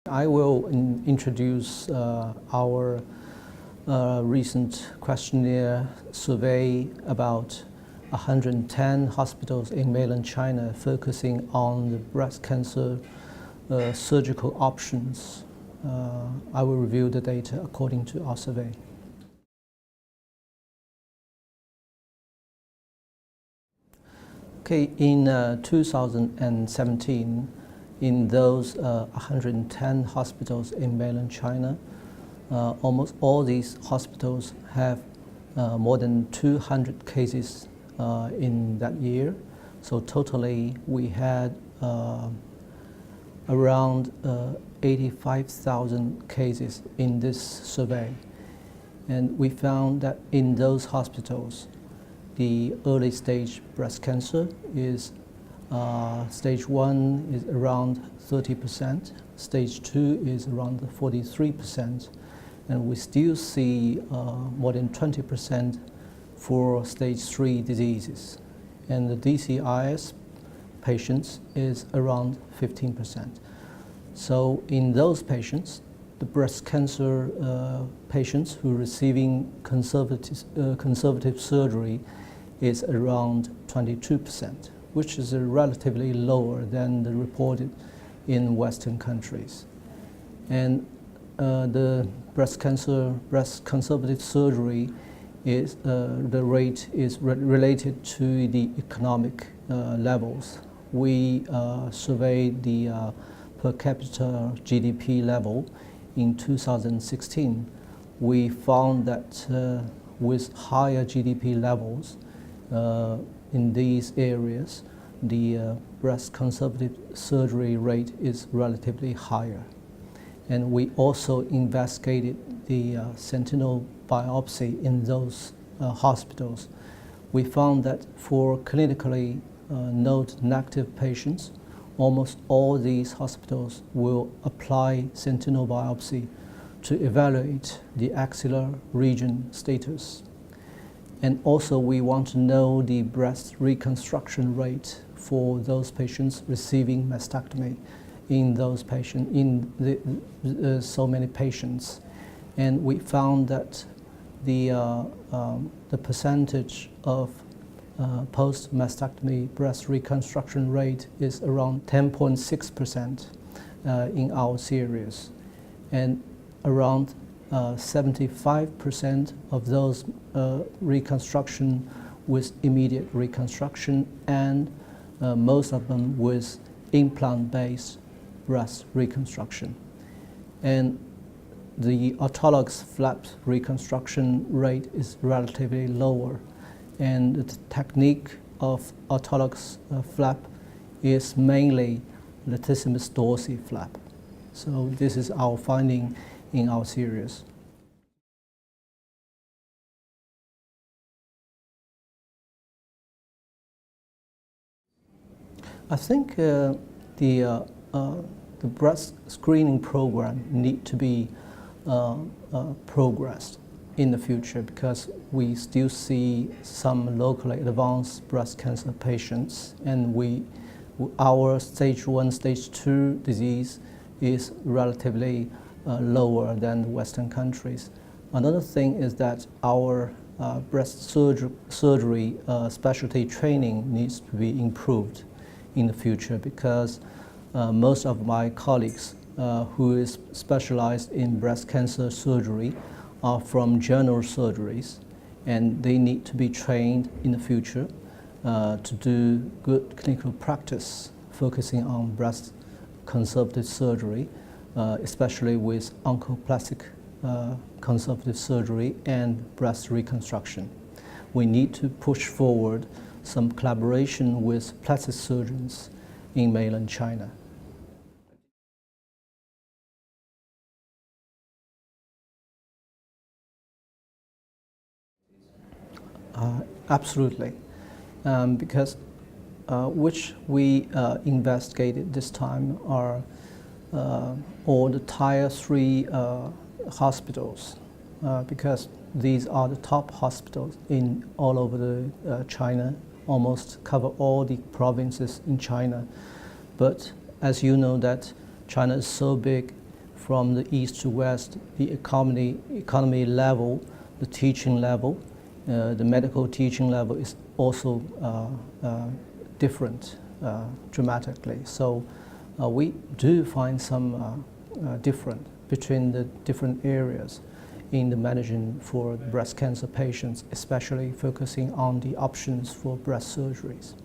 I will introduce our recent questionnaire survey about 110 hospitals in mainland China focusing on the breast cancer surgical options. I will review the data according to our survey. Okay, in 2017, in those 110 hospitals in mainland China, almost all these hospitals have more than 200 cases in that year. So totally we had around 85,000 cases in this survey. And we found that in those hospitals, the early stage breast cancer is stage 1 is around 30%, stage 2 is around 43%, and we still see more than 20% for stage 3 diseases. And the DCIS patients is around 15%. So in those patients, the breast cancer patients who are receiving conservative surgery is around 22%, which is relatively lower than the reported in Western countries. And the breast conservative surgery is the rate is related to the economic levels. We surveyed the per capita GDP level in 2016. We found that with higher GDP levels in these areas, the breast conservative surgery rate is relatively higher. And we also investigated the sentinel biopsy in those hospitals. We found that for clinically node-negative patients, almost all these hospitals will apply sentinel biopsy to evaluate the axillary region status. And also we want to know the breast reconstruction rate for those patients receiving mastectomy in those patients, so many patients. And we found that the percentage of post-mastectomy breast reconstruction rate is around 10.6% in our series. And around 75% of those reconstruction with immediate reconstruction, and most of them with implant-based breast reconstruction. And the autologous flap reconstruction rate is relatively lower. And the technique of autologous flap is mainly latissimus dorsi flap. So this is our finding in our series. I think the breast screening program need to be progressed in the future, because we still see some locally advanced breast cancer patients, and our stage 1, stage 2 disease is relatively lower than Western countries. Another thing is that our breast surgery specialty training needs to be improved in the future, because most of my colleagues who is specialized in breast cancer surgery are from general surgeries, and they need to be trained in the future to do good clinical practice focusing on breast conservative surgery, especially with oncoplastic conservative surgery and breast reconstruction. We need to push forward some collaboration with plastic surgeons in mainland China. Absolutely, because which we investigated this time are all the Tier 3 hospitals, because these are the top hospitals in all over China, almost cover all the provinces in China. But as you know that China is so big, from the east to west, the economy level, the teaching level, the medical teaching level is also different dramatically. So we do find some difference between the different areas in the managing for breast cancer patients, especially focusing on the options for breast surgeries.